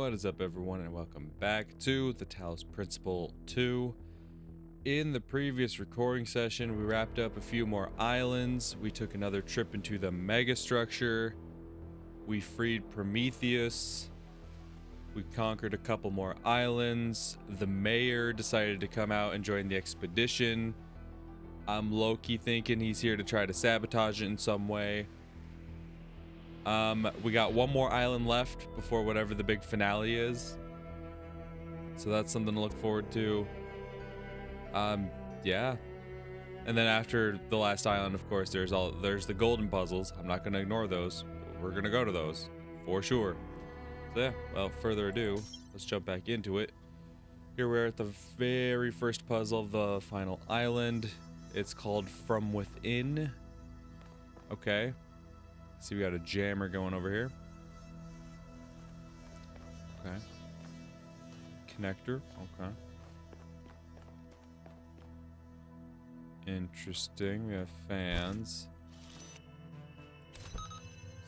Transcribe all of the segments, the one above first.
What is up, everyone, and welcome back to the Talos Principle 2. In the previous recording session, we wrapped up a few more islands. We took another trip into the megastructure. We freed Prometheus. We conquered a couple more islands. The mayor decided to come out and join the expedition. I'm low-key thinking he's here to try to sabotage it in some way. We got one more island left before whatever the big finale is. So that's something to look forward to. Yeah. And then after the last island, of course, there's the golden puzzles. I'm not gonna ignore those. We're gonna go to those for sure. So yeah, without further ado, let's jump back into it. Here we're at the very first puzzle of the final island. It's called From Within. Okay. See, we got a jammer going over here. Okay. Connector. Okay. Interesting. We have fans.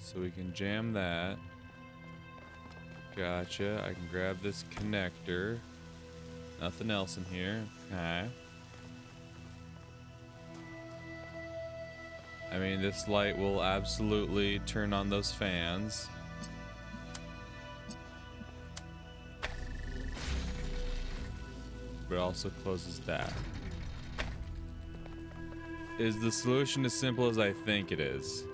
So we can jam that. Gotcha. I can grab this connector. Nothing else in here. Okay. I mean, this light will absolutely turn on those fans. But it also closes that. Is the solution as simple as I think it is?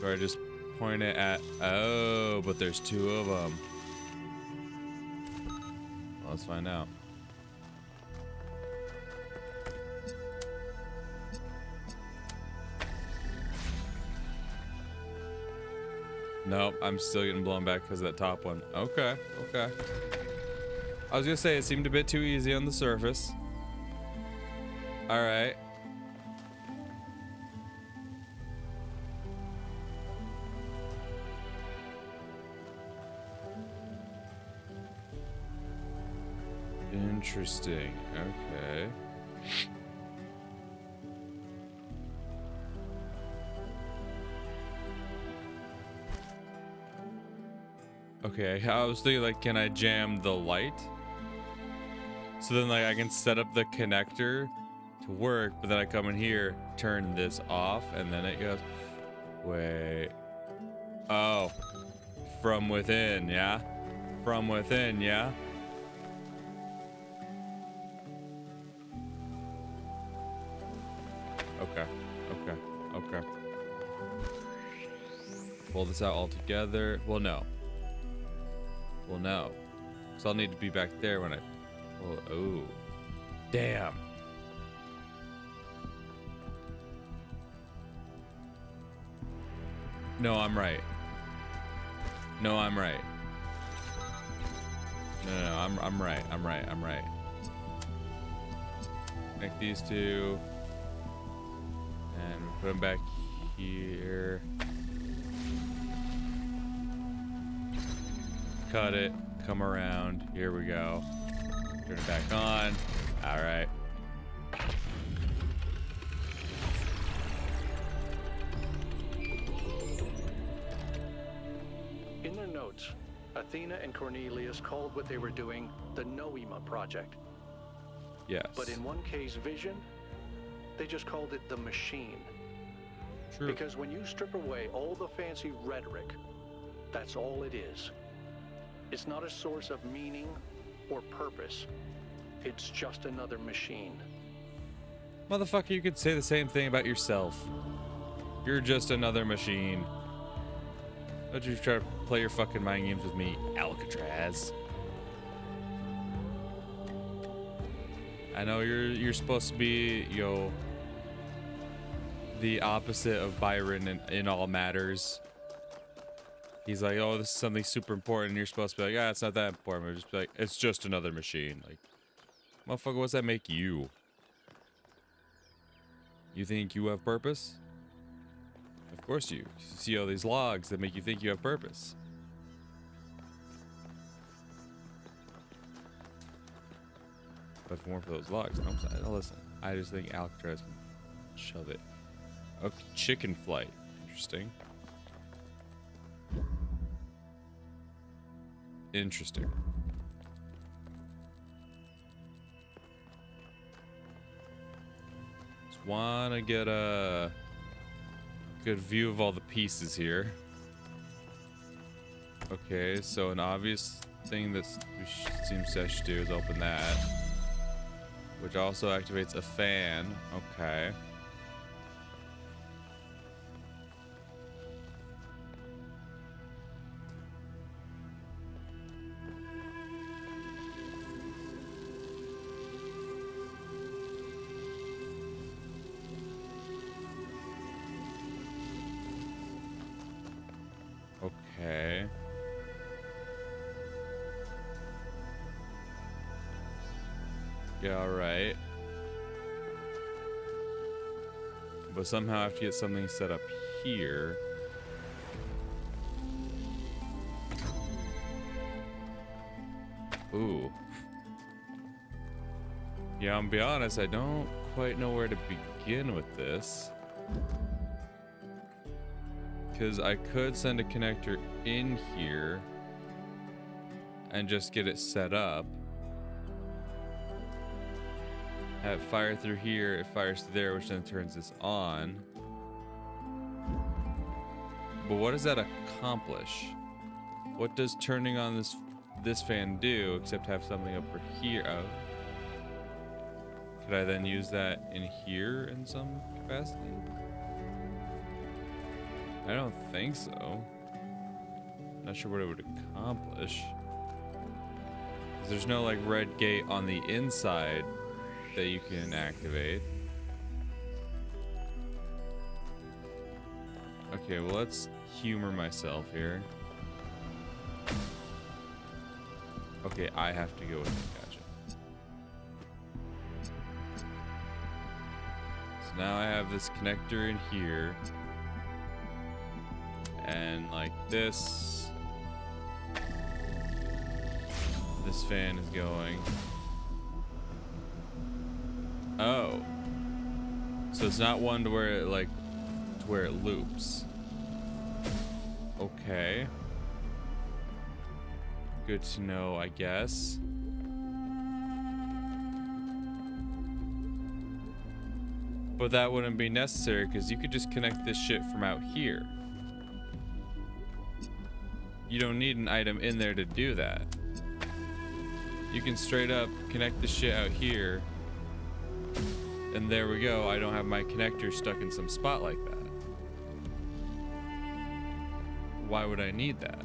Or I just point it at... Oh, but there's two of them. Well, let's find out. Nope, I'm still getting blown back because of that top one. Okay, okay. I was gonna say it seemed a bit too easy on the surface. All right. Interesting. Okay. Okay, I was thinking, like, can I jam the light? So then, like, I can set up the connector to work, but then I come in here, turn this off, and then it goes... Wait. Oh. From within, yeah? From within, yeah? Okay. Okay. Okay. Pull this out all together. Well, no. Well, no. So I'll need to be back there when I... Oh. Damn. No, I'm right. No, I'm right. No, I'm right. I'm right. Connect these two. And we put them back here. Cut it, come around, here we go. Turn it back on. All right. In their notes, Athena and Cornelius called what they were doing the Noema Project. Yes. But in one case, Vision, they just called it the Machine. True. Because when you strip away all the fancy rhetoric, that's all it is. It's not a source of meaning or purpose. It's just another machine. Motherfucker, you could say the same thing about yourself. You're just another machine. Don't you try to play your fucking mind games with me, Alcatraz. I know you're supposed to be, the opposite of Byron in all matters. He's like, oh, this is something super important. And you're supposed to be like, it's not that important. We're just be like, it's just another machine. Like, motherfucker, what's that make you? You think you have purpose? Of course you. You see all these logs that make you think you have purpose. But for more for those logs. No, listen. I just think Alcatraz can shove it. Okay, chicken flight. Interesting. Interesting. Just want to get a good view of all the pieces here. Okay, so an obvious thing that seems to do is open that, which also activates a fan. Okay. Okay. Yeah, alright. But somehow I have to get something set up here. Ooh. Yeah, I'll be honest, I don't quite know where to begin with this. Because I could send a connector in here and just get it set up. Have it fire through here, it fires through there, which then turns this on. But what does that accomplish? What does turning on this fan do except have something over here? Oh. Could I then use that in here in some capacity? I don't think so. Not sure what it would accomplish. 'Cause there's no like red gate on the inside that you can activate. Okay, well let's humor myself here. Okay, I have to go with it. Gotcha. So now I have this connector in here. And like this fan is going. Oh. So it's not one to where it loops. Okay. Good to know, I guess. But that wouldn't be necessary because you could just connect this shit from out here. You don't need an item in there to do that. You can straight up connect the shit out here. And there we go. I don't have my connector stuck in some spot like that. Why would I need that?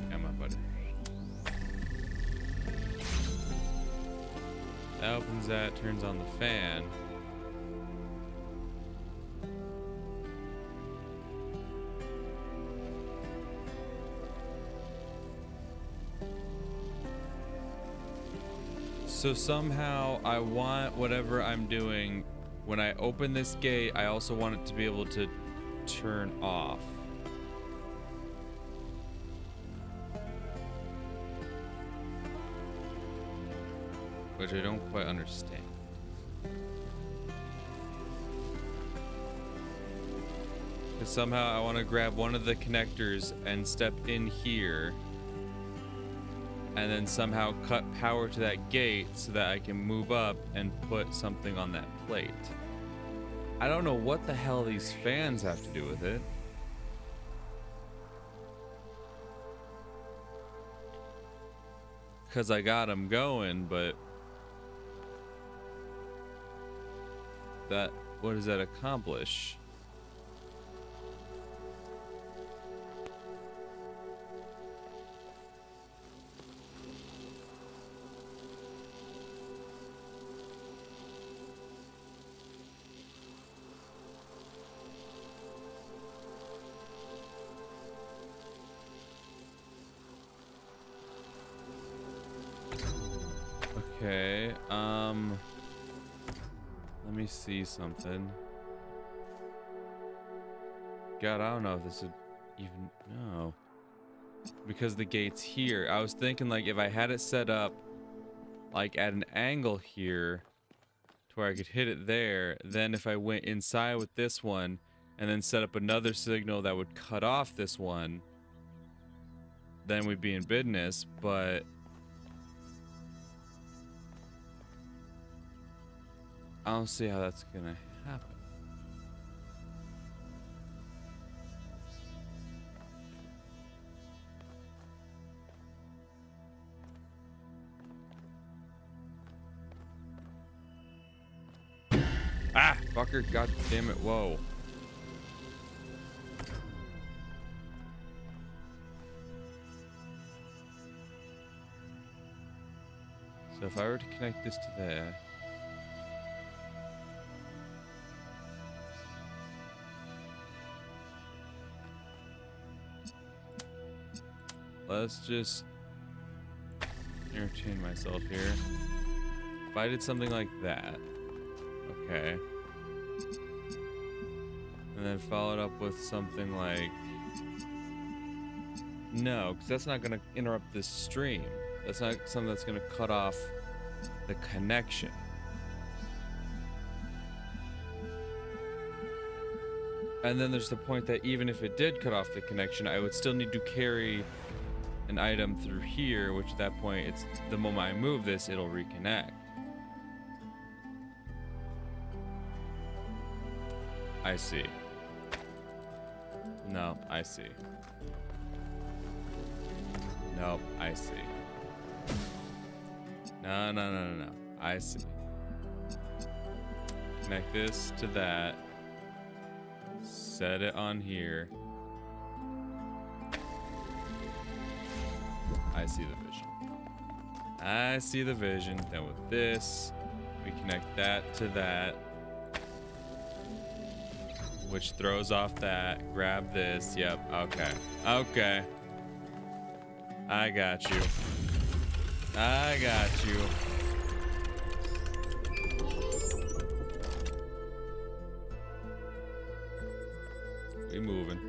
Come on, buddy. That opens that, turns on the fan. So somehow I want whatever I'm doing, when I open this gate, I also want it to be able to turn off. Which I don't quite understand. Because somehow I want to grab one of the connectors and step in here. And then somehow cut power to that gate so that I can move up and put something on that plate. I don't know what the hell these fans have to do with it. Because I got them going, but... what does that accomplish? Okay, let me see something. God, I don't know if this would even, no. Because the gate's here. I was thinking like if I had it set up like at an angle here to where I could hit it there. Then if I went inside with this one and then set up another signal that would cut off this one, then we'd be in business. But I don't see how that's gonna happen. Ah, fucker, god damn it, whoa. So if I were to connect this to there, let's just entertain myself here. If I did something like that, okay, and then followed up with something like, no, because that's not going to interrupt this stream. That's not something that's going to cut off the connection. And then there's the point that even if it did cut off the connection, I would still need to carry an item through here, which at that point, it's the moment I move this, it'll reconnect. I see. No, I see. Nope, I see. No, no, no, no, no. I see. Connect this to that. Set it on here. I see the vision. I see the vision. Then with this, we connect that to that, which throws off that. Grab this. Yep. Okay. Okay. I got you. I got you. We moving.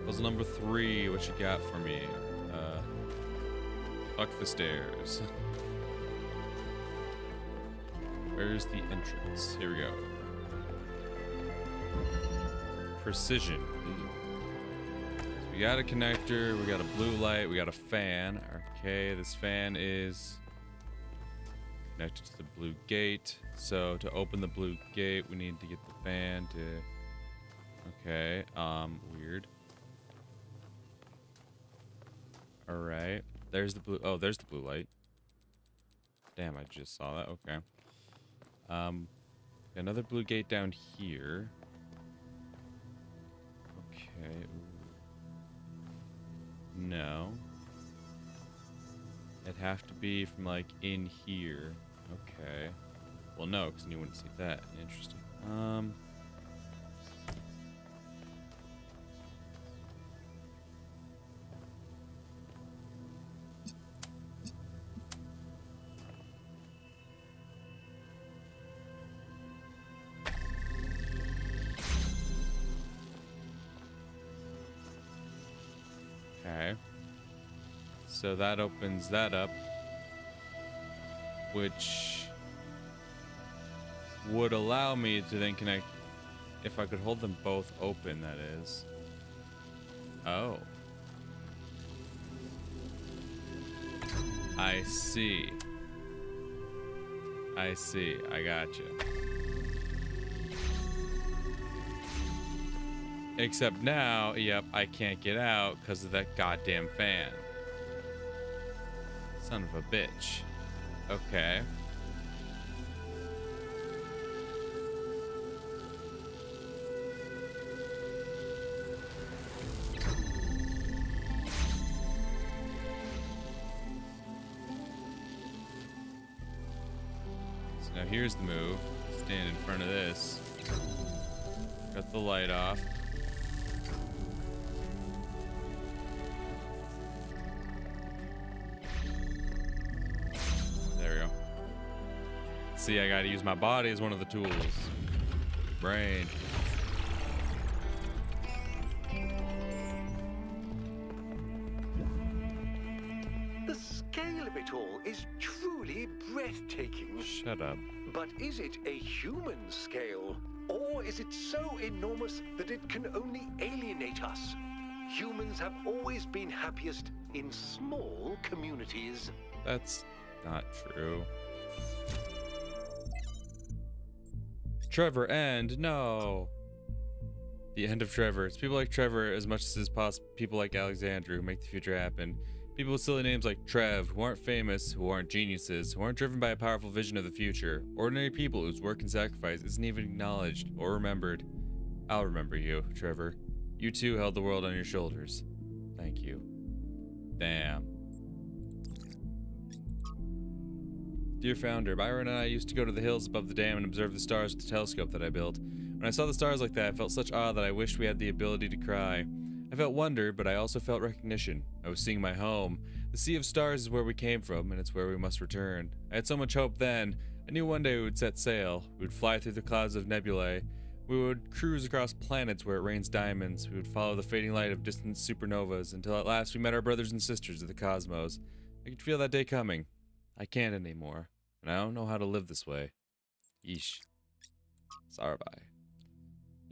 Puzzle number 3, what you got for me? Fuck the stairs. Where's the entrance? Here we go. Precision. So we got a connector, we got a blue light, we got a fan. Okay, this fan is connected to the blue gate. So to open the blue gate, we need to get the fan to... Okay, weird. Alright. There's the blue... Oh, there's the blue light. Damn, I just saw that. Okay. Another blue gate down here. Okay. No. It'd have to be from, like, in here. Okay. Well, no, because you wouldn't see that. Interesting. Okay. So that opens that up, which would allow me to then connect, if I could hold them both open, that is. Oh. I see. I see. I gotcha. Except now, yep, I can't get out because of that goddamn fan. Son of a bitch. Okay. So now here's the move. Stand in front of this. Cut the light off. See, I gotta use my body as one of the tools. Brain. The scale of it all is truly breathtaking. Shut up. But is it a human scale? Or is it so enormous that it can only alienate us? Humans have always been happiest in small communities. That's not true. Trevor, end. No. The end of Trevor. It's people like Trevor as much as it's possible. People like Alexandra who make the future happen. People with silly names like Trev, who aren't famous, who aren't geniuses, who aren't driven by a powerful vision of the future. Ordinary people whose work and sacrifice isn't even acknowledged or remembered. I'll remember you, Trevor. You too held the world on your shoulders. Thank you. Damn. Dear founder, Byron and I used to go to the hills above the dam and observe the stars with the telescope that I built. When I saw the stars like that, I felt such awe that I wished we had the ability to cry. I felt wonder, but I also felt recognition. I was seeing my home. The sea of stars is where we came from, and it's where we must return. I had so much hope then. I knew one day we would set sail. We would fly through the clouds of nebulae. We would cruise across planets where it rains diamonds. We would follow the fading light of distant supernovas until at last we met our brothers and sisters of the cosmos. I could feel that day coming. I can't anymore, and I don't know how to live this way. Yeesh. Sarabai.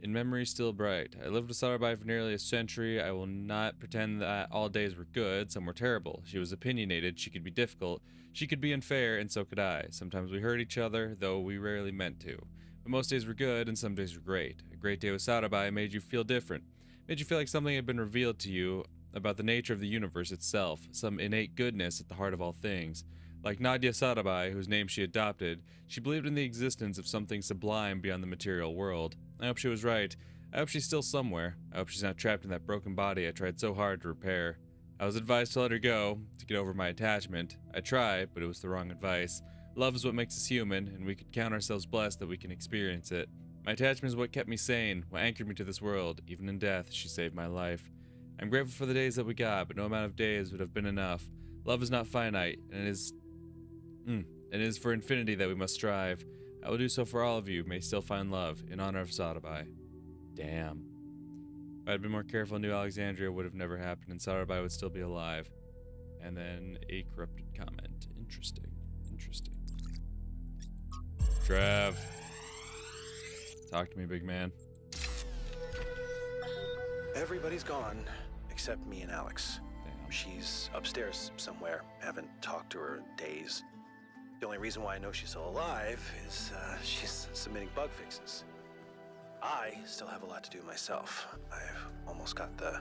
In memory still bright. I lived with Sarabai for nearly a century. I will not pretend that all days were good. Some were terrible. She was opinionated. She could be difficult. She could be unfair, and so could I. Sometimes we hurt each other, though we rarely meant to. But most days were good, and some days were great. A great day with Sarabai made you feel different. Made you feel like something had been revealed to you about the nature of the universe itself. Some innate goodness at the heart of all things. Like Nadia Sarabai, whose name she adopted, she believed in the existence of something sublime beyond the material world. I hope she was right. I hope she's still somewhere. I hope she's not trapped in that broken body I tried so hard to repair. I was advised to let her go, to get over my attachment. I tried, but it was the wrong advice. Love is what makes us human, and we could count ourselves blessed that we can experience it. My attachment is what kept me sane, what anchored me to this world. Even in death, she saved my life. I'm grateful for the days that we got, but no amount of days would have been enough. Love is not finite, and it is for infinity that we must strive. I will do so for all of you. May still find love in honor of Sarabai. Damn. If I had been more careful, I knew Alexandria would have never happened, and Sarabai would still be alive. And then a corrupted comment. Interesting. Interesting. Trev. Talk to me, big man. Everybody's gone, except me and Alex. Damn. She's upstairs somewhere. Haven't talked to her in days. The only reason why I know she's still alive is she's submitting bug fixes. I still have a lot to do myself. I've almost got the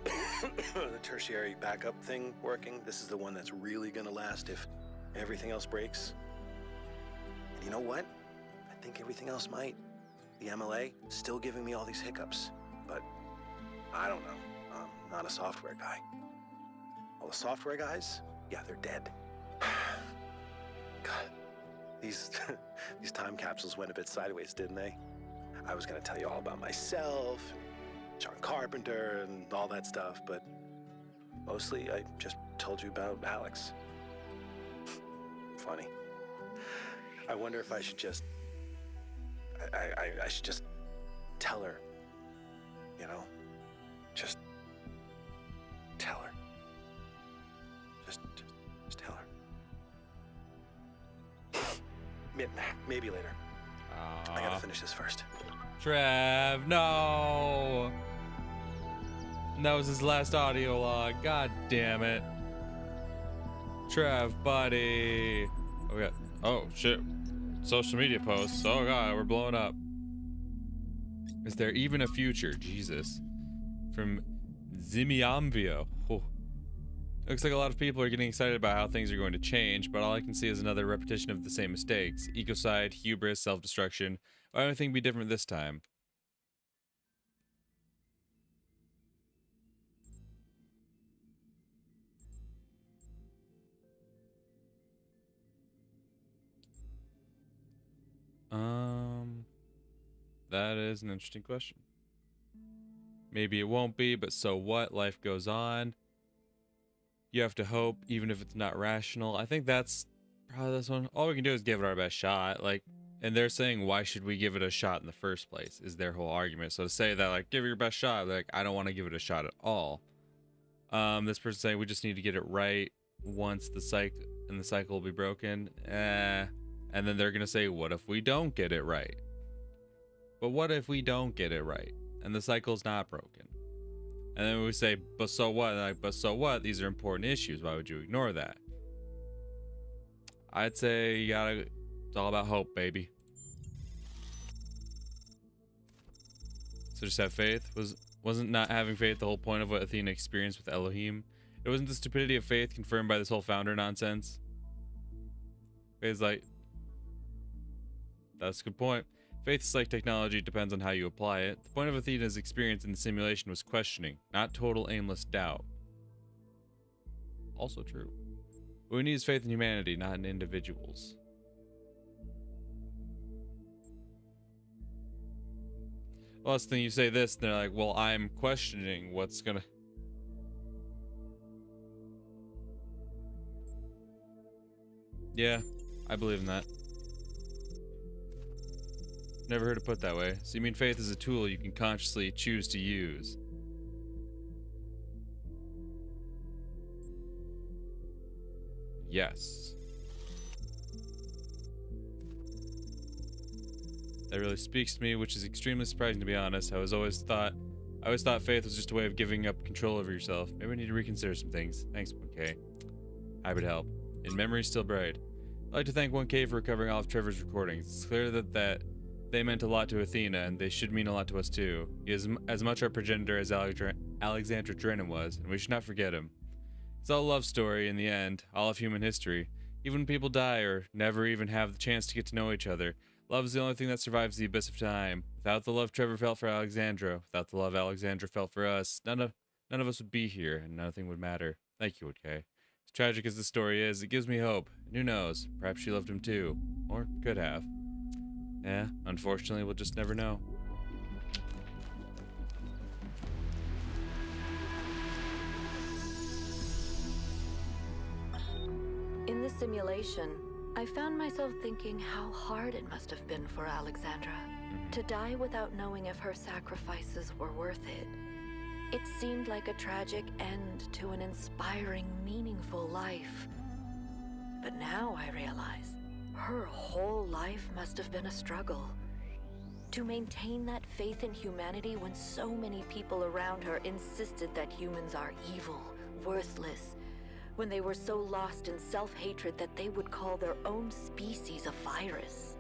the tertiary backup thing working. This is the one that's really gonna last if everything else breaks. And you know what? I think everything else might. The MLA still giving me all these hiccups, but I don't know. I'm not a software guy. All the software guys, yeah, they're dead. God, these time capsules went a bit sideways, didn't they? I was gonna tell you all about myself, John Carpenter, and all that stuff, but mostly I just told you about Alex. Funny. I wonder if I should just... I should just tell her, you know? Just tell her. Just tell her. Maybe later. I gotta finish this first. Trev, no! And that was his last audio log. God damn it. Trev, buddy. Oh, shit. Social media posts. Oh, God, we're blowing up. Is there even a future? Jesus. From Zimiamvio. Oh. Looks like a lot of people are getting excited about how things are going to change, but all I can see is another repetition of the same mistakes. Ecocide, hubris, self-destruction. Why would anything be different this time? That is an interesting question. Maybe it won't be, but so what? Life goes on. You have to hope, even if it's not rational. I think that's Probably this one. All we can do is give it our best shot. Like, and they're saying, why should we give it a shot in the first place? Is their whole argument. So to say that, like, give it your best shot, like, I don't want to give it a shot at all. This person's saying we just need to get it right once the cycle will be broken. And then they're gonna say, what if we don't get it right? But what if we don't get it right and the cycle's not broken? And then we say, but so what? Like, but so what? These are important issues. Why would you ignore that? I'd say you gotta. It's all about hope, baby. So just have faith. Wasn't not having faith the whole point of what Athena experienced with Elohim? It wasn't the stupidity of faith confirmed by this whole founder nonsense. Faith's like, that's a good point. Faith is like technology, it depends on how you apply it. The point of Athena's experience in the simulation was questioning, not total aimless doubt. Also true. What we need is faith in humanity, not in individuals. Well, that's the thing, you say this, and they're like, well, I'm questioning what's gonna... Yeah, I believe in that. Never heard it put that way. So you mean faith is a tool you can consciously choose to use? Yes. That really speaks to me, which is extremely surprising, to be honest. I always thought faith was just a way of giving up control over yourself. Maybe I need to reconsider some things. Thanks, 1K. Happy to help. In memory still bright. I'd like to thank 1K for recovering all of Trevor's recordings. It's clear that they meant a lot to Athena, and they should mean a lot to us too. He is as much our progenitor as Alexandra Drennan was, and we should not forget him. It's all a love story in the end, all of human history. Even when people die or never even have the chance to get to know each other, love is the only thing that survives the abyss of time. Without the love Trevor felt for Alexandra, without the love Alexandra felt for us, none of us would be here, and nothing would matter. Thank you, 1K. As tragic as the story is, it gives me hope. And who knows? Perhaps she loved him too. Or could have. Yeah, unfortunately, we'll just never know. In the simulation, I found myself thinking how hard it must have been for Alexandra to die without knowing if her sacrifices were worth it. It seemed like a tragic end to an inspiring, meaningful life. But now I realize her whole life must have been a struggle. To maintain that faith in humanity when so many people around her insisted that humans are evil, worthless, when they were so lost in self-hatred that they would call their own species a virus.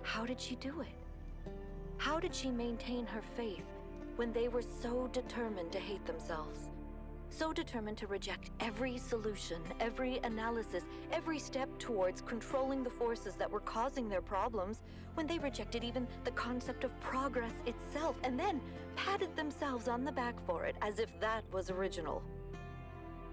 How did she do it? How did she maintain her faith when they were so determined to hate themselves? So determined to reject every solution, every analysis, every step towards controlling the forces that were causing their problems, when they rejected even the concept of progress itself, and then patted themselves on the back for it as if that was original.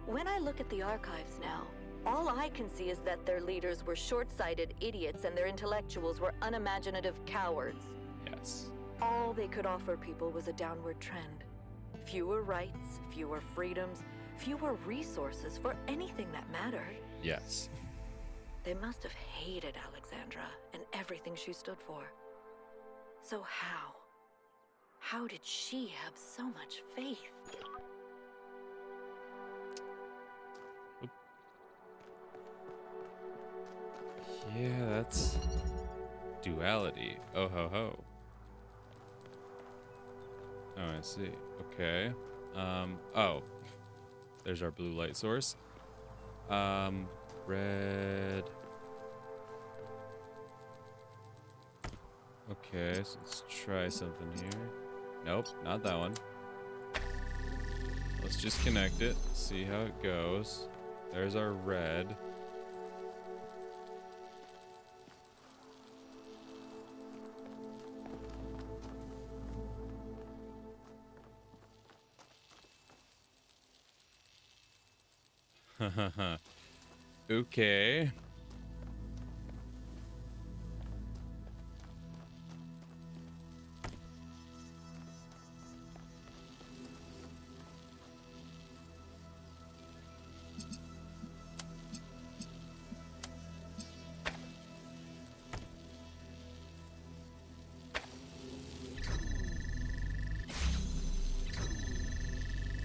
When I look at the archives now, all I can see is that their leaders were short-sighted idiots and their intellectuals were unimaginative cowards. Yes. All they could offer people was a downward trend. Fewer rights, fewer freedoms, fewer resources for anything that mattered. Yes. They must have hated Alexandra and everything she stood for. So how did she have so much faith? Yeah, that's duality. Oh ho ho. Oh, I see. Okay. Oh. There's our blue light source. Red. Okay, so let's try something here. Nope, not that one. Let's just connect it, see how it goes. There's our red. Okay.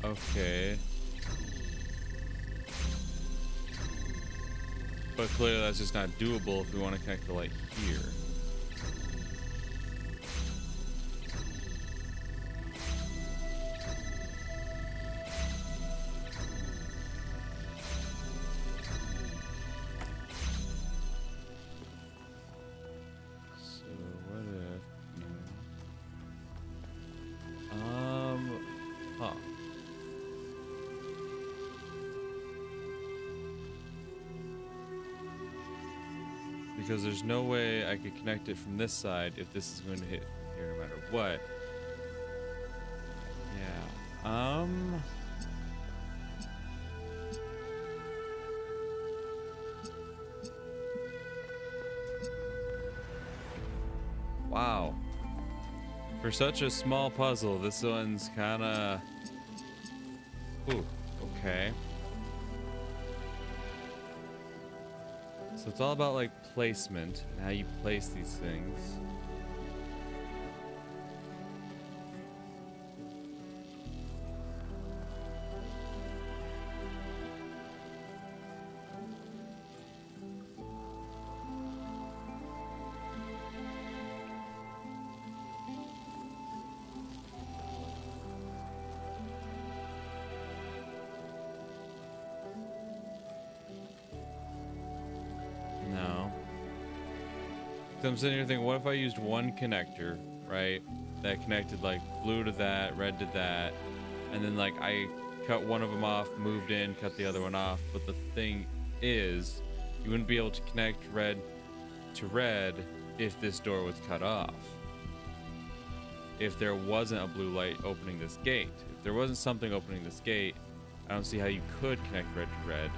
Okay. But clearly that's just not doable if we want to connect the light here. So what if... Huh. Because there's no way I could connect it from this side if this is going to hit here no matter what. Yeah. Wow. For such a small puzzle, this one's kind of... Ooh, okay. So it's all about like placement and how you place these things. No. So I'm sitting here thinking, what if I used one connector, right? That connected like blue to that, red to that, and then like I cut one of them off, moved in, cut the other one off. But the thing is, you wouldn't be able to connect red to red if this door was cut off. If there wasn't a blue light opening this gate. If there wasn't something opening this gate, I don't see how you could connect red to red.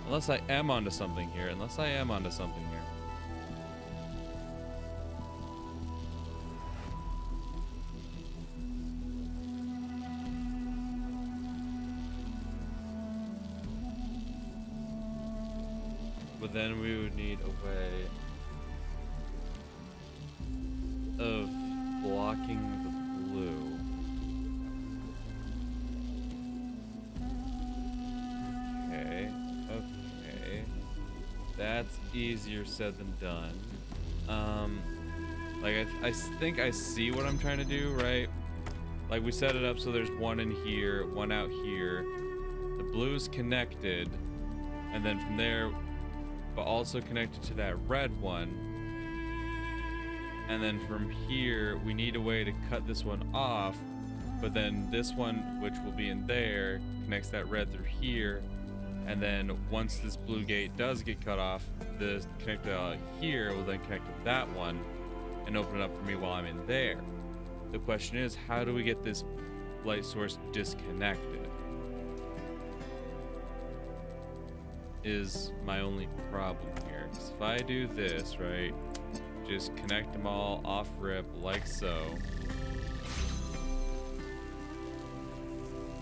Unless I am onto something here. Unless I am onto something here. But then we would need a way of blocking the blue. Okay. Okay. That's easier said than done. Like I think I see what I'm trying to do, right? Like we set it up so there's one in here, one out here. The blue's connected, and then from there, but also connected to that red one. And then from here, we need a way to cut this one off, but then this one, which will be in there, connects that red through here. And then once this blue gate does get cut off, the connector here will then connect to that one and open it up for me while I'm in there. The question is, how do we get this light source disconnected? Is my only problem here. Because if I do this, right, just connect them all off rip like so.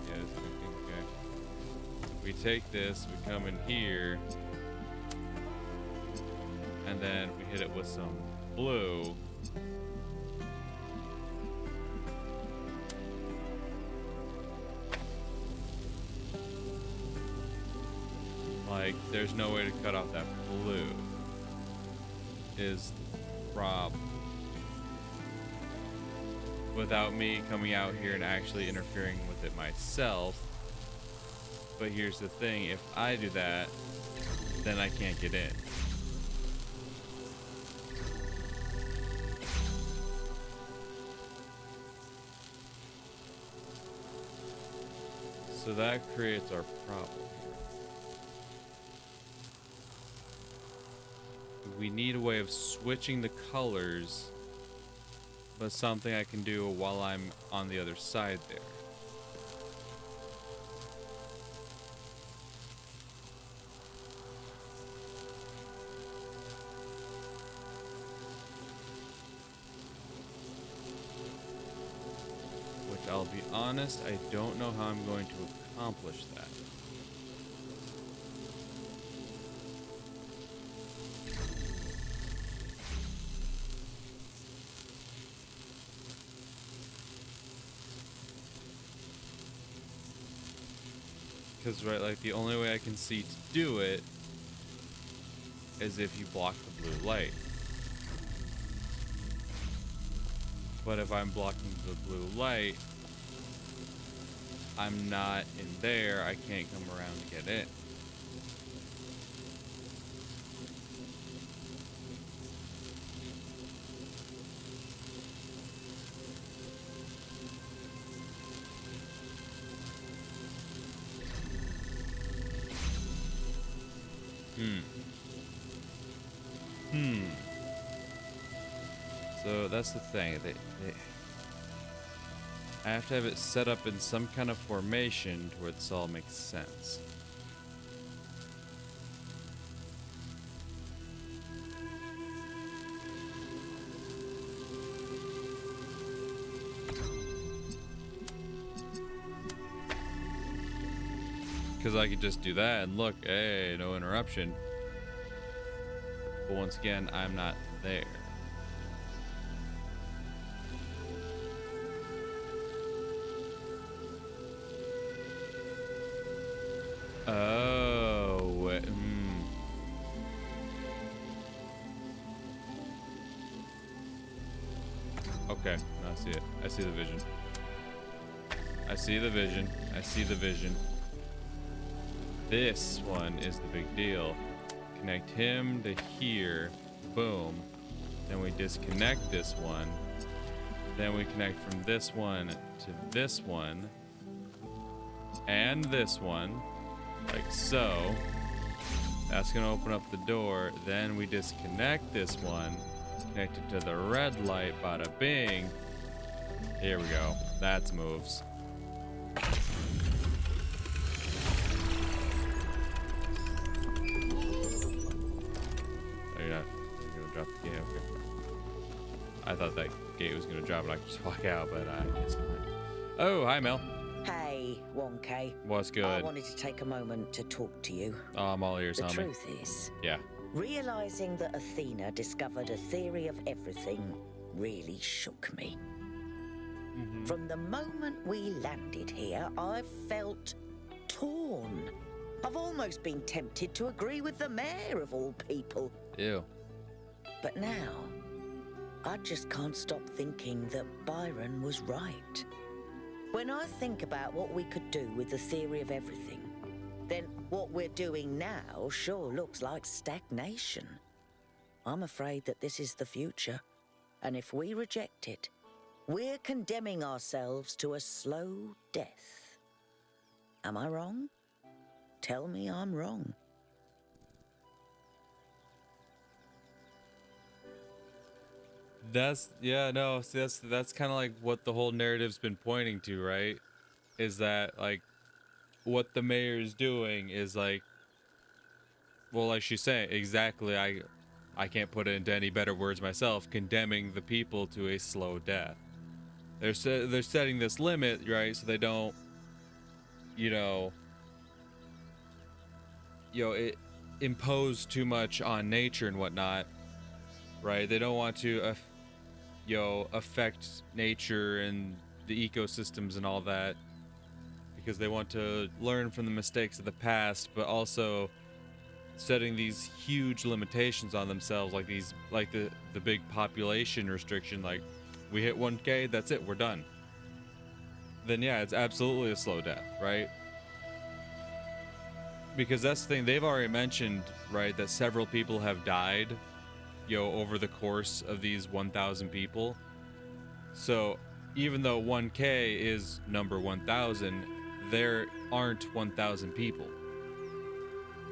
Yeah, this is okay. We take this, we come in here, and then we hit it with some blue. Like, there's no way to cut off that blue is the problem. Without me coming out here and actually interfering with it myself. But here's the thing, if I do that, then I can't get in. So that creates our problem. We need a way of switching the colors, but something I can do while I'm on the other side there. Which, I'll be honest, I don't know how I'm going to accomplish that. Because, right, like, the only way I can see to do it is if you block the blue light. But if I'm blocking the blue light, I'm not in there. I can't come around to get in. So that's the thing. I have to have it set up in some kind of formation to where this all makes sense. Because I could just do that and look, hey, no interruption. But once again, I'm not there. Oh, Okay, no, I see it. I see the vision. I see the vision. I see the vision. This one is the big deal. Connect him to here. Boom. Then we disconnect this one. Then we connect from this one to this one. And this one. Like so. That's going to open up the door. Then we disconnect this one. Connect it to the red light. Bada bing. Here we go. That's moves. Drop the gate. Okay. I thought that gate was gonna drop and I could just walk out, but I guess not. Oh, hi Mel. Hey, Wonky. What's good? I wanted to take a moment to talk to you. Oh, I'm all ears. The on me. truth is, Yeah. realizing that Athena discovered a theory of everything really shook me. From the moment we landed here, I've felt torn. I've almost been tempted to agree with the mayor of all people. Ew. But now, I just can't stop thinking that Byron was right. When I think about what we could do with the theory of everything, then what we're doing now sure looks like stagnation. I'm afraid that this is the future, and if we reject it, we're condemning ourselves to a slow death. Am I wrong? Tell me I'm wrong. See, that's kind of like what the whole narrative's been pointing to, right? Is that like what the mayor is doing is like, well, like she's saying, exactly. I can't put it into any better words myself. Condemning the people to a slow death. They're setting this limit, right? So they don't, it impose too much on nature and whatnot, right? They don't want to, affect nature and the ecosystems and all that, because they want to learn from the mistakes of the past, but also setting these huge limitations on themselves, like the big population restriction, like we hit 1K, that's it, we're done. Then yeah, it's absolutely a slow death, right? Because that's the thing, they've already mentioned, right, that several people have died, over the course of these 1,000 people. So even though 1K is number 1,000, there aren't 1,000 people.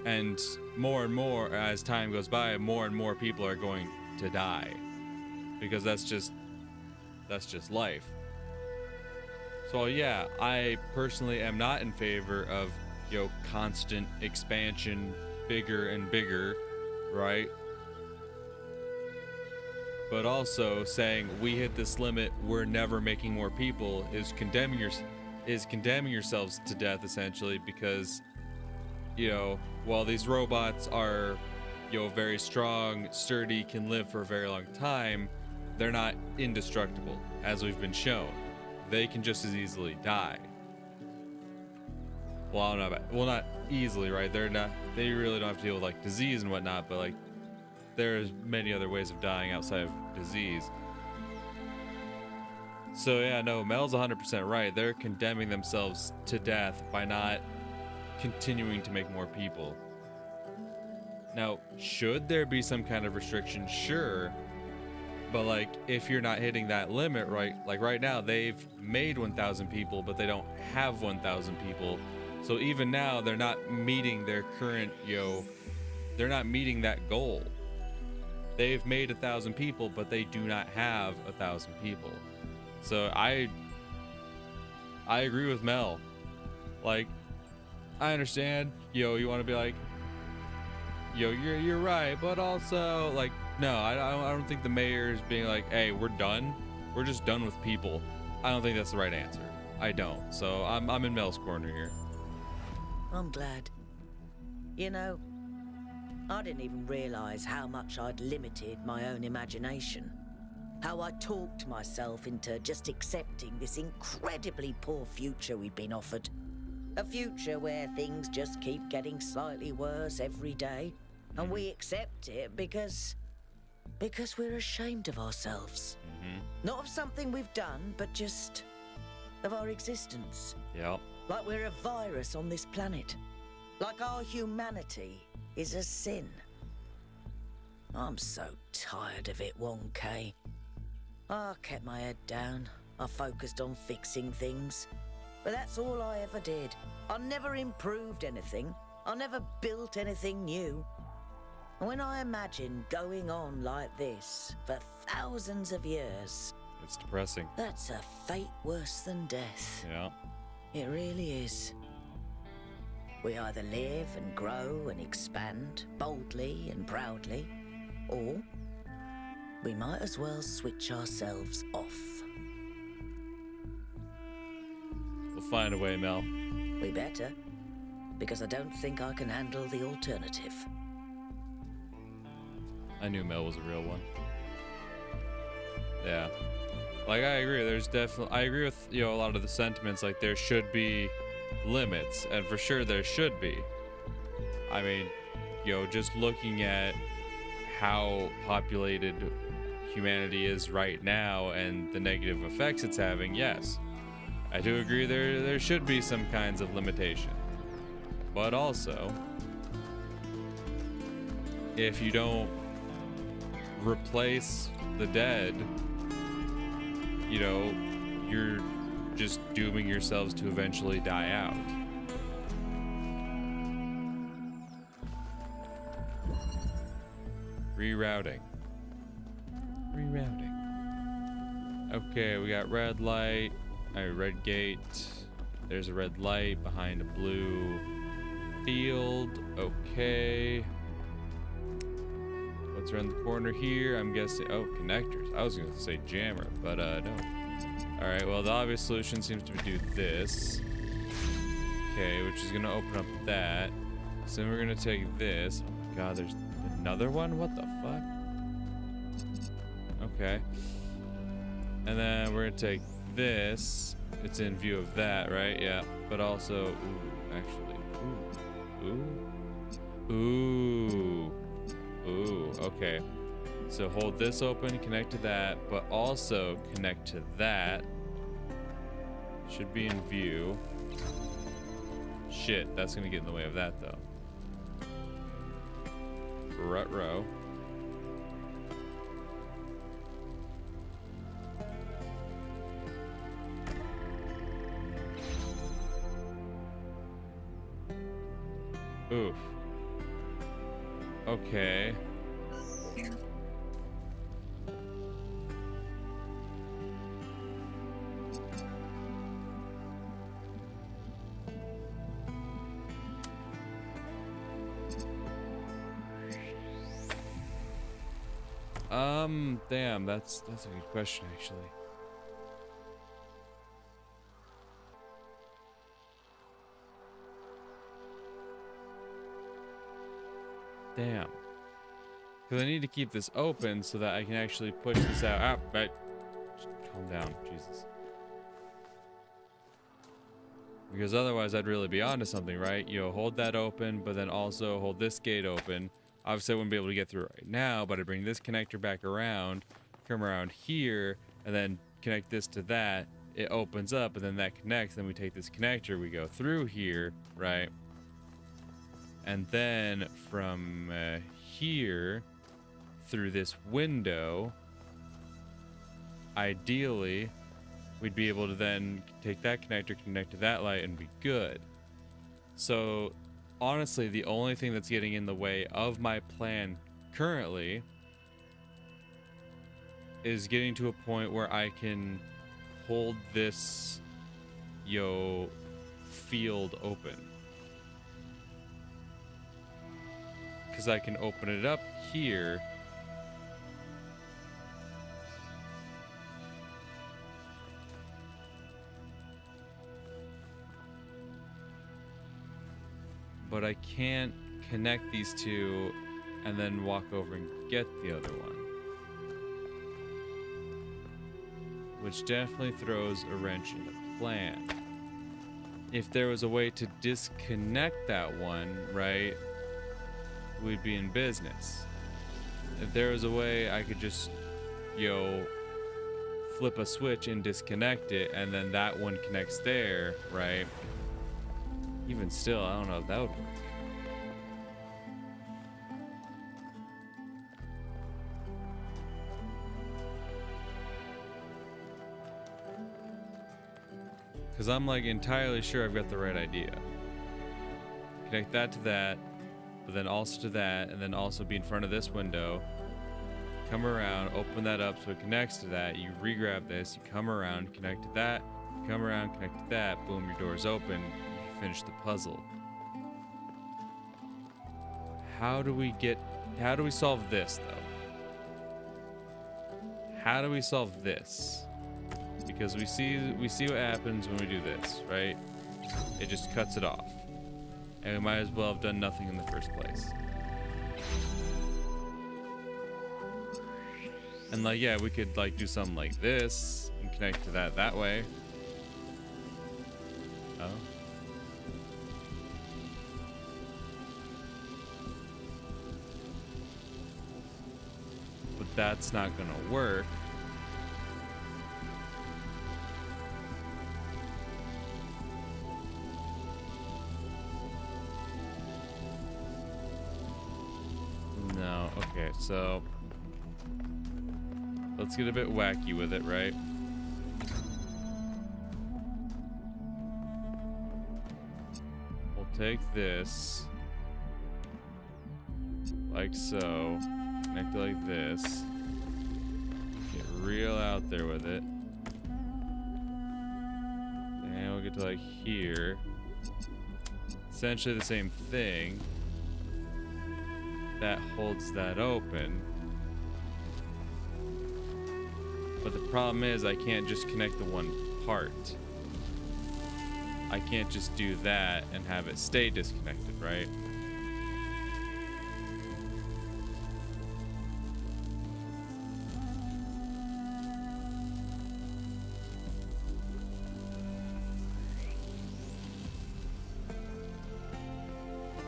And more as time goes by, more and more people are going to die, because that's just life. So yeah, I personally am not in favor of constant expansion, bigger and bigger, right? But also saying we hit this limit, we're never making more people, is condemning yourselves to death, essentially, because while these robots are very strong, sturdy, can live for a very long time, they're not indestructible, as we've been shown. They can just as easily die. well, not easily, right? They really don't have to deal with like disease and whatnot, but like there's many other ways of dying outside of disease. So yeah, no, Mel's 100% right. They're condemning themselves to death by not continuing to make more people. Now, should there be some kind of restriction? Sure. But like, if you're not hitting that limit, right? Like right now, they've made 1,000 people, but they don't have 1,000 people. So even now, they're not meeting their current, they're not meeting that goal. They've made 1,000 people, but they do not have 1,000 people. So I agree with Mel. Like, I understand, you want to be like, you're right, but also like, no, I don't think the mayor is being like, hey, we're done. We're just done with people. I don't think that's the right answer. I don't. So I'm in Mel's corner here. I'm glad. You know, I didn't even realize how much I'd limited my own imagination. How I talked myself into just accepting this incredibly poor future we'd been offered. A future where things just keep getting slightly worse every day. And we accept it because we're ashamed of ourselves. Not of something we've done, but just of our existence. Yep. Like we're a virus on this planet. Like our humanity is a sin. I'm so tired of it, 1K. I kept my head down. I focused on fixing things. But that's all I ever did. I never improved anything. I never built anything new. And when I imagine going on like this for thousands of years... It's depressing. That's a fate worse than death. Yeah. It really is. We either live and grow and expand boldly and proudly, or we might as well switch ourselves off. We'll find a way, Mel. We better, because I don't think I can handle the alternative. I knew Mel was a real one. Yeah. Like, I agree. I agree with, a lot of the sentiments. Like, there should be limits, and for sure there should be. I mean, just looking at how populated humanity is right now and the negative effects it's having, yes. I do agree there should be some kinds of limitation. But also, if you don't replace the dead, you're just dooming yourselves to eventually die out. Rerouting. Okay, we got red light. Red gate. There's a red light behind a blue field. Okay. What's around the corner here? I'm guessing. Oh, connectors. I was going to say jammer, but no. Alright, well, the obvious solution seems to do this. Okay, which is going to open up that. So then we're going to take this. Oh my god, there's another one? What the fuck? Okay. And then we're going to take this. It's in view of that, right? Yeah. But also, ooh, actually. Ooh, okay. So hold this open, connect to that, but also connect to that. Should be in view. Shit, that's gonna get in the way of that though. Ruh-roh. Oof. Okay. Damn, that's a good question actually. Damn. Because I need to keep this open so that I can actually push this out. Ah, right. Calm down, Jesus. Because otherwise I'd really be onto something, right? You know, hold that open, but then also hold this gate open. Obviously I wouldn't be able to get through it right now, but I bring this connector back around, come around here, and then connect this to that. It opens up, and then that connects. Then we take this connector, we go through here, right? And then from here through this window, ideally, we'd be able to then take that connector, connect to that light, and be good. So, honestly, the only thing that's getting in the way of my plan currently is getting to a point where I can hold this, field open. Because I can open it up here. But I can't connect these two and then walk over and get the other one. Which definitely throws a wrench in the plan. If there was a way to disconnect that one, right, we'd be in business. If there was a way I could just, flip a switch and disconnect it, and then that one connects there, right? Even still, I don't know if that would work. Because I'm like entirely sure I've got the right idea. Connect that to that, but then also to that, and then also be in front of this window. Come around, open that up so it connects to that. You re-grab this, you come around, connect to that, you come around, connect to that, boom, your door's open. You finish the puzzle. How do we solve this though? How do we solve this? Because we see what happens when we do this, right? It just cuts it off. And we might as well have done nothing in the first place. And like, yeah, we could like do something like this and connect to that way. Oh. But that's not gonna work. No, okay, so let's get a bit wacky with it, right? We'll take this like so, connect it like this, get real out there with it, and we'll get to like here. Essentially the same thing. That holds that open. But the problem is I can't just connect the one part. I can't just do that and have it stay disconnected, right?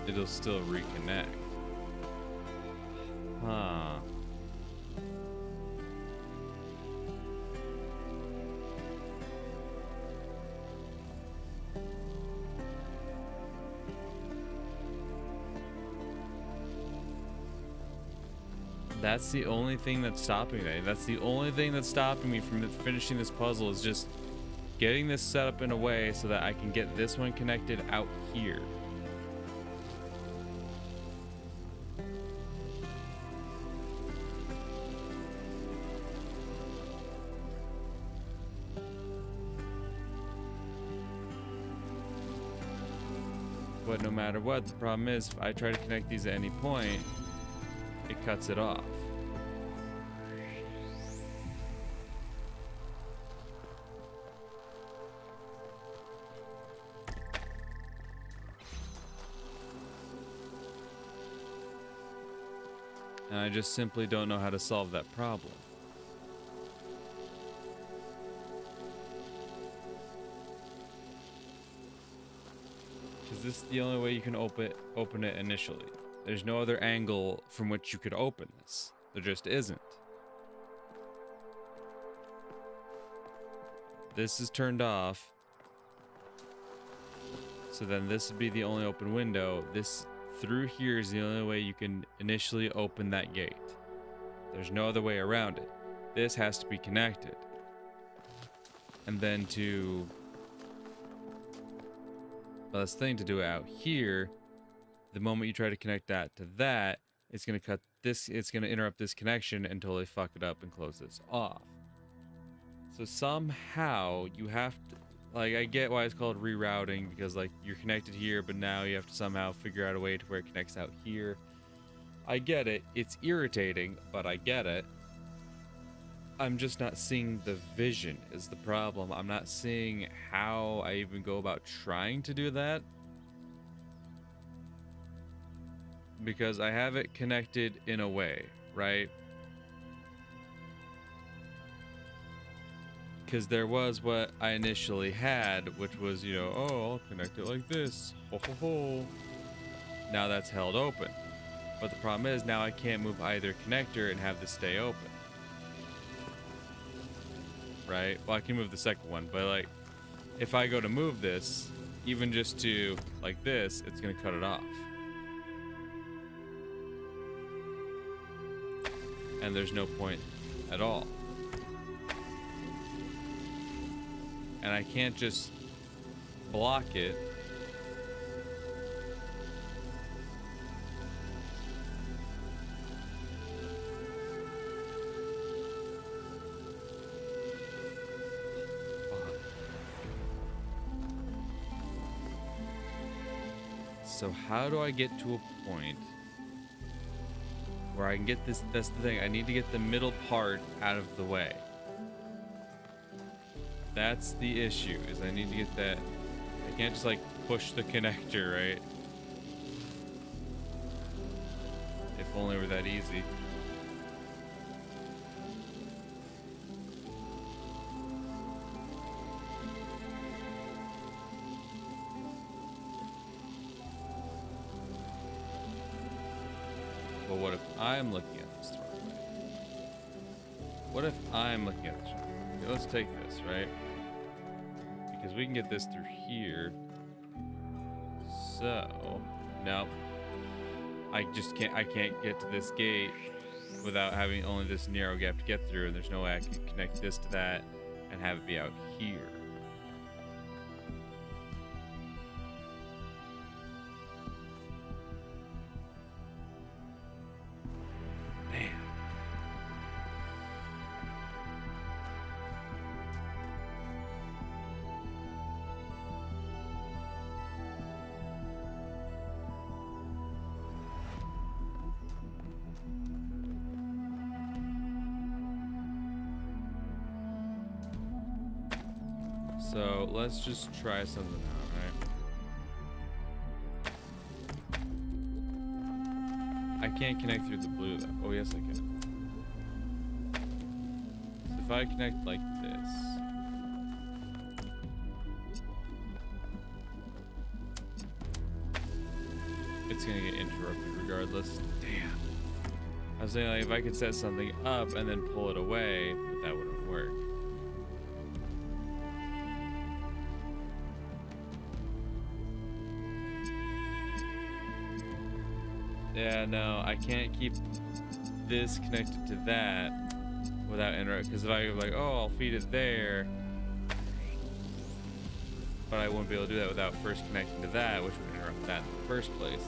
It'll still reconnect. Huh. That's the only thing that's stopping me. That's the only thing that's stopping me from finishing this puzzle, is just getting this set up in a way so that I can get this one connected out here. But no matter what, the problem is if I try to connect these at any point, it cuts it off. And I just simply don't know how to solve that problem. this the only way you can open it initially? There's no other angle from which you could open this. There just isn't. This is turned off. So then this would be the only open window. This through here is the only way you can initially open that gate. There's no other way around it. This has to be connected. And then this thing to do it out here, the moment you try to connect that to that, it's going to cut this, it's going to interrupt this connection and totally fuck it up and close this off. So somehow you have to, like, I get why it's called rerouting, because like you're connected here, but now you have to somehow figure out a way to where it connects out here. I get it. It's irritating, but I get it. I'm just not seeing the vision is the problem. I'm not seeing how I even go about trying to do that. Because I have it connected in a way, right? Because there was what I initially had, which was, you know, oh, I'll connect it like this. Ho, ho, ho. Now that's held open. But the problem is now I can't move either connector and have this stay open. Right? Well, I can move the second one, but like, if I go to move this, even just to like this, it's gonna cut it off. And there's no point at all. And I can't just block it. So how do I get to a point where I can get this? That's the thing. I need to get the middle part out of the way. That's the issue, is I need to get that. I can't just like push the connector, right? If only it were that easy. But what if I'm looking at this the wrong way? What if I'm looking at this wrong way? Okay, let's take this, right? Because we can get this through here. So, no. I can't get to this gate without having only this narrow gap to get through, and there's no way I can connect this to that and have it be out here. So let's just try something out, right? I can't connect through the blue though. Oh yes I can. So if I connect like this. It's gonna get interrupted regardless. Damn. I was saying, like, if I could set something up and then pull it away, but that wouldn't work. Yeah, no, I can't keep this connected to that without interrupt. Because if I go like, oh, I'll feed it there, but I won't be able to do that without first connecting to that, which would interrupt that in the first place.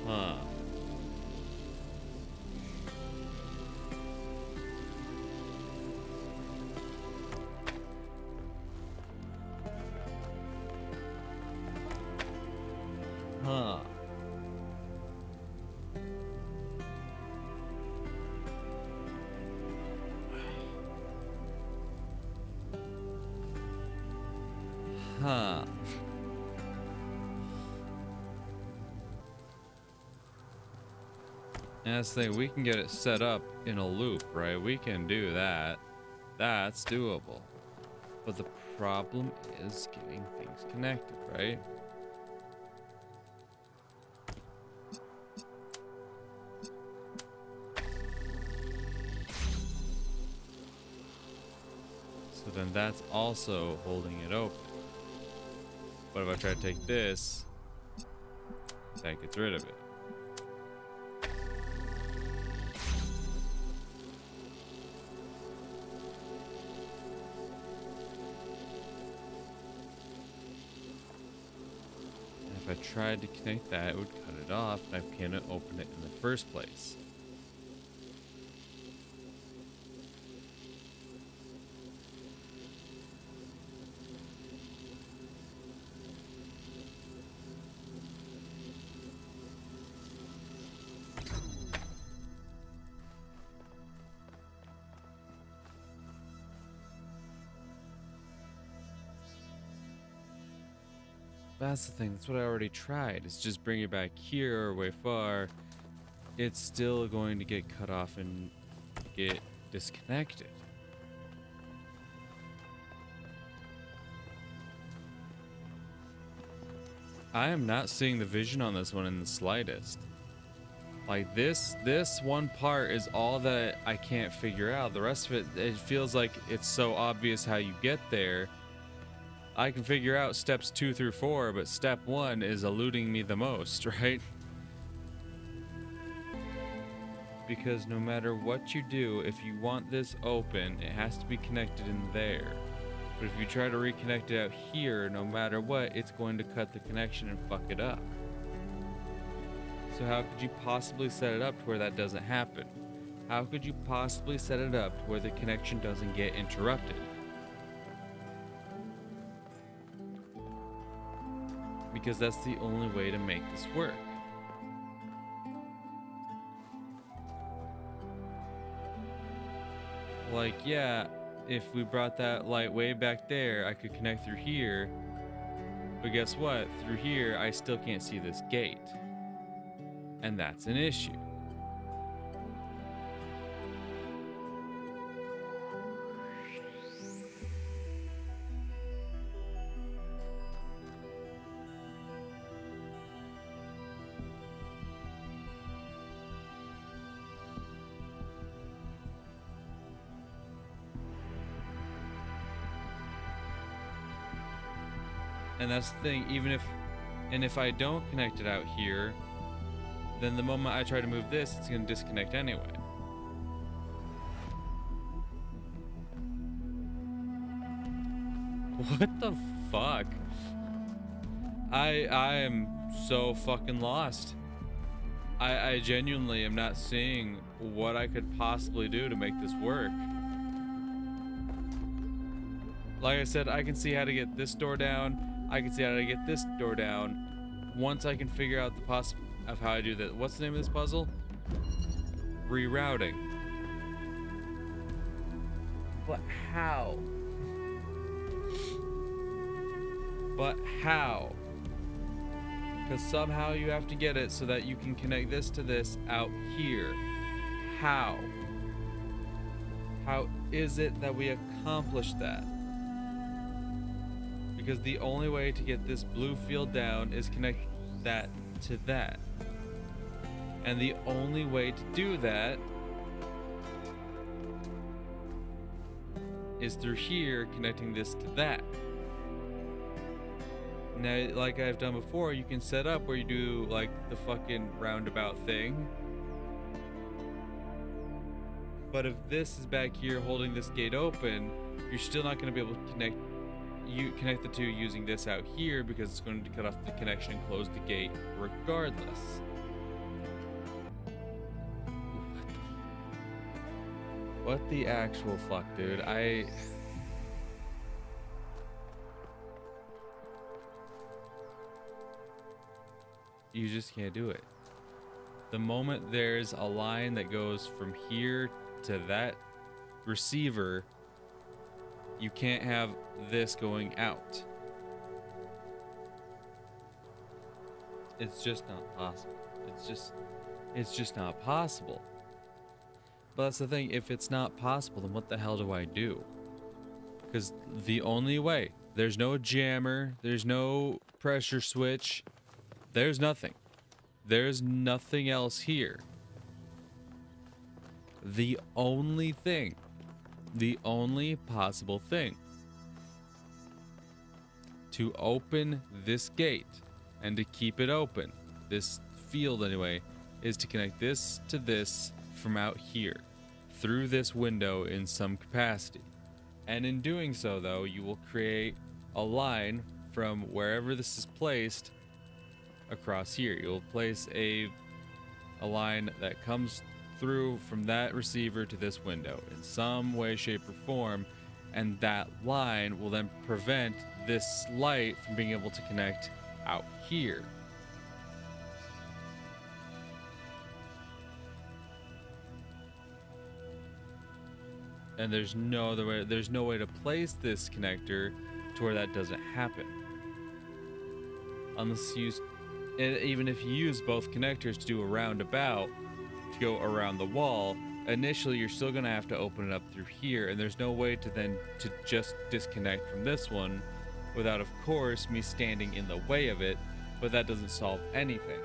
Huh. Huh. Huh. And that's the thing, we can get it set up in a loop, right? We can do that. That's doable. But the problem is getting things connected, right? So then that's also holding it open. But if I try to take this, that gets rid of it. If I tried to connect that, it would cut it off, and I can't open it in the first place. That's the thing, that's what I already tried. It's just bring it back here or way far. It's still going to get cut off and get disconnected. I am not seeing the vision on this one in the slightest. Like this one part is all that I can't figure out. The rest of it, it feels like it's so obvious how you get there. I can figure out steps 2 through 4, but step 1 is eluding me the most, right? Because no matter what you do, if you want this open, it has to be connected in there. But if you try to reconnect it out here, no matter what, it's going to cut the connection and fuck it up. So how could you possibly set it up to where that doesn't happen? How could you possibly set it up to where the connection doesn't get interrupted? Because that's the only way to make this work. Like, yeah, if we brought that light way back there, I could connect through here. But guess what? Through here, I still can't see this gate. And that's an issue. And that's the thing, if I don't connect it out here, then the moment I try to move this, it's gonna disconnect anyway. What the fuck? I am so fucking lost. I genuinely am not seeing what I could possibly do to make this work. Like I said, I can see how to get this door down. I can see how to get this door down. Once I can figure out the of how I do that. What's the name of this puzzle? Rerouting. But how? But how? Because somehow you have to get it so that you can connect this to this out here. How? How is it that we accomplish that? Because the only way to get this blue field down is connect that to that. And the only way to do that is through here, connecting this to that. Now, like I've done before, you can set up where you do like the fucking roundabout thing. But if this is back here holding this gate open, you're still not going to be able to connect the two using this out here, because it's going to cut off the connection and close the gate regardless. What the actual fuck, dude? You just can't do it. The moment there's a line that goes from here to that receiver, you can't have this going out. It's just not possible. It's just not possible. But that's the thing, if it's not possible, then what the hell do I do? Because the only way, there's no jammer, there's no pressure switch, there's nothing. There's nothing else here. The only possible thing to open this gate and to keep it open, this field anyway, is to connect this to this from out here through this window in some capacity. And in doing so, though, you will create a line from wherever this is placed across here. You'll place a line that comes through from that receiver to this window in some way, shape, or form, and that line will then prevent this light from being able to connect out here. And there's no other way, there's no way to place this connector to where that doesn't happen. Unless you use, even if you use both connectors to do a roundabout, to go around the wall, initially you're still gonna have to open it up through here, and there's no way to then to just disconnect from this one without, of course, me standing in the way of it, but that doesn't solve anything.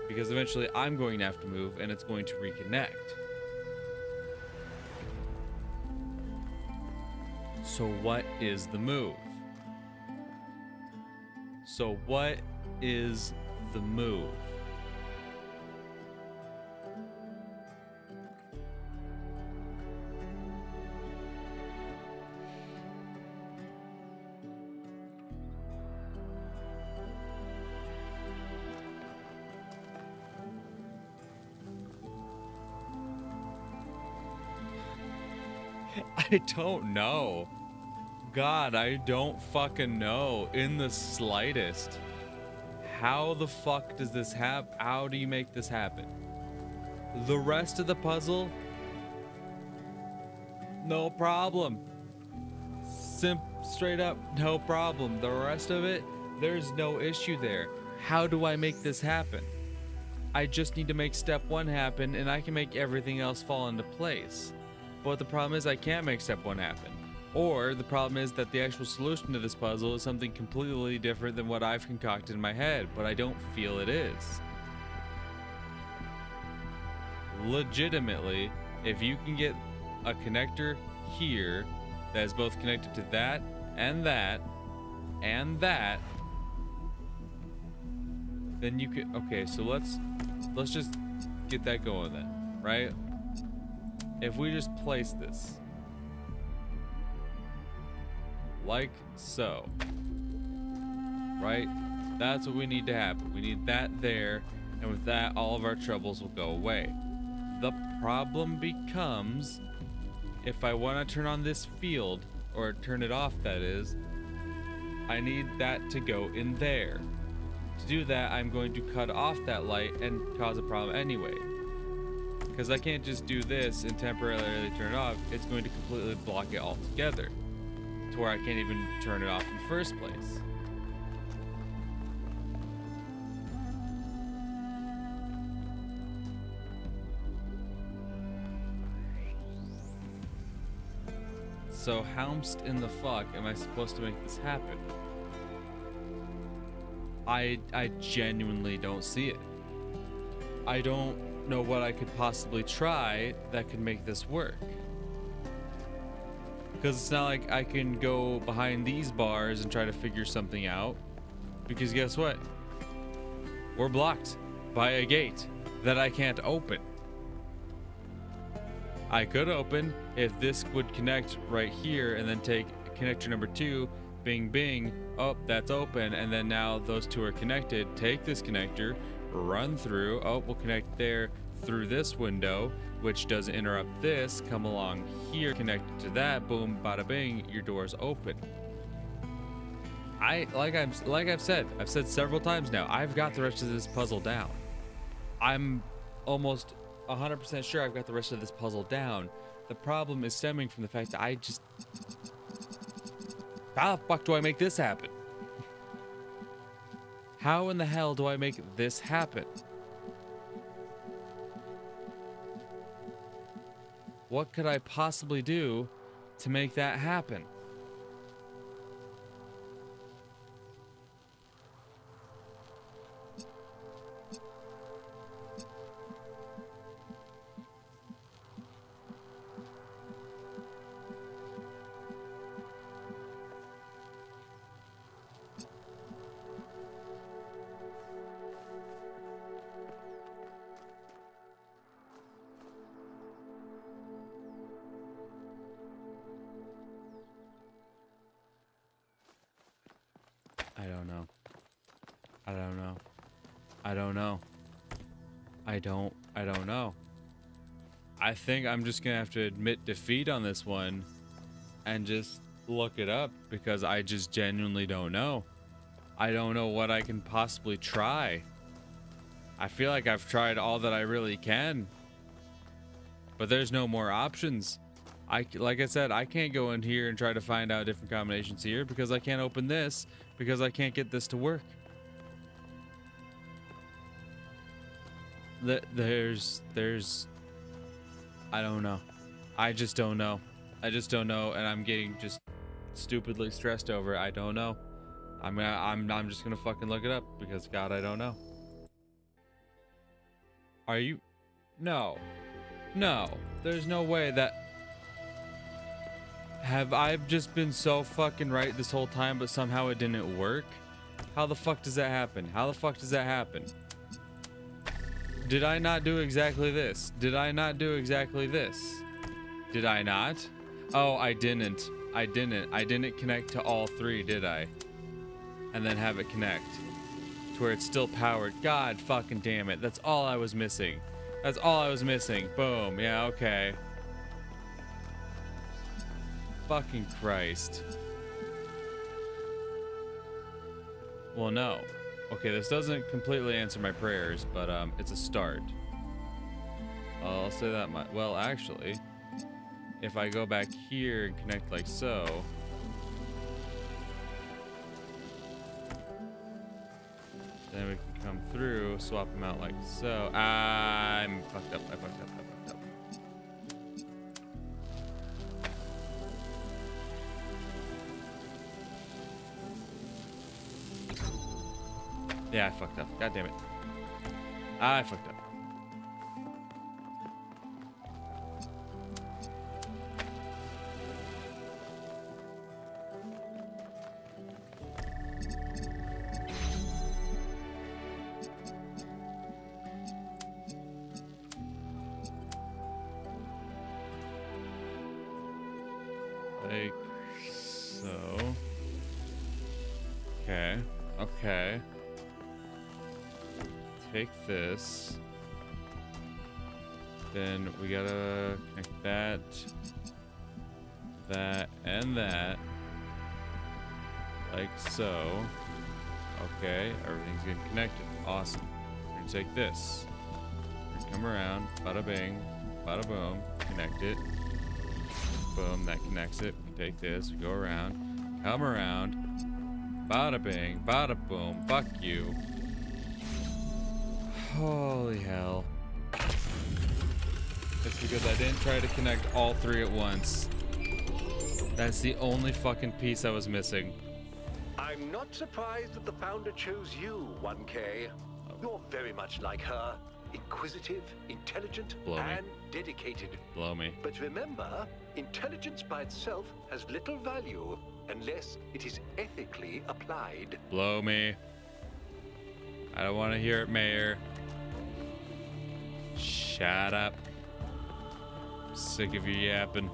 Because eventually I'm going to have to move and it's going to reconnect. So what is the move? So what is the move? I don't know. God, I don't fucking know in the slightest. How the fuck does this happen? How do you make this happen? The rest of the puzzle, no problem. Straight up, no problem. The rest of it, there's no issue there. How do I make this happen? I just need to make step one happen and I can make everything else fall into place. But the problem is I can't make step one happen. Or the problem is that the actual solution to this puzzle is something completely different than what I've concocted in my head, but I don't feel it is. Legitimately, if you can get a connector here that is both connected to that and that and that, then you could, okay, so let's just get that going then, right? If we just place this like so, right? That's what we need to happen. We need that there, and with that, all of our troubles will go away. The problem becomes, if I want to turn on this field, or turn it off that is, I need that to go in there. To do that, I'm going to cut off that light and cause a problem anyway. Because I can't just do this and temporarily turn it off. It's going to completely block it altogether, to where I can't even turn it off in the first place. So how in the fuck am I supposed to make this happen? I genuinely don't see it. I don't know what I could possibly try that could make this work. Because it's not like I can go behind these bars and try to figure something out. Because guess what? We're blocked by a gate that I can't open. I could open if this would connect right here and then take connector number 2, bing bing, oh, that's open, and then now those two are connected. Take this connector, run through, oh, we'll connect there through this window, which doesn't interrupt this, come along here, connect to that, boom, bada bing, your door's open. I've said several times now, I've got the rest of this puzzle down. I'm almost 100% sure I've got the rest of this puzzle down. The problem is stemming from the fact that how the fuck do I make this happen? How in the hell do I make this happen? What could I possibly do to make that happen? I don't know. I don't know. I don't know. I don't know. I think I'm just gonna have to admit defeat on this one and just look it up because I just genuinely don't know. I don't know what I can possibly try. I feel like I've tried all that I really can, but there's no more options. Like I said, I can't go in here and try to find out different combinations here because I can't open this because I can't get this to work. There's I don't know. I just don't know. I just don't know, and I'm getting just stupidly stressed over it. I don't know. I'm just gonna fucking look it up because God, I don't know. Are you? No. No. There's no way that. Have I just been so fucking right this whole time, but somehow it didn't work? How the fuck does that happen? How the fuck does that happen? Did I not do exactly this? Did I not do exactly this? Did I not? Oh, I didn't. I didn't connect to all three, did I? And then have it connect to where it's still powered. God fucking damn it. That's all I was missing. That's all I was missing. Boom. Yeah, okay. Fucking Christ. Well, no. Okay, this doesn't completely answer my prayers, but it's a start. I'll say that much. Well, actually, if I go back here and connect like so, then we can come through, swap them out like so. I'm fucked up. I fucked up. Yeah, I fucked up. God damn it. I fucked up. Like so. Okay. Okay. Take this. Then we gotta connect that, and that. Like so. Okay, everything's getting connected. Awesome. We're gonna take this. We're gonna come around. Bada bing. Bada boom. Connect it. Boom, that connects it. We take this. We go around. Come around. Bada bing. Bada boom. Fuck you. Holy hell. It's because I didn't try to connect all three at once. That's the only fucking piece I was missing. I'm not surprised that the founder chose you, 1K. You're very much like her. Inquisitive, intelligent, and dedicated. Blow me. But remember, intelligence by itself has little value unless it is ethically applied. Blow me. I don't want to hear it, Mayor. Shut up. I'm sick of you yapping.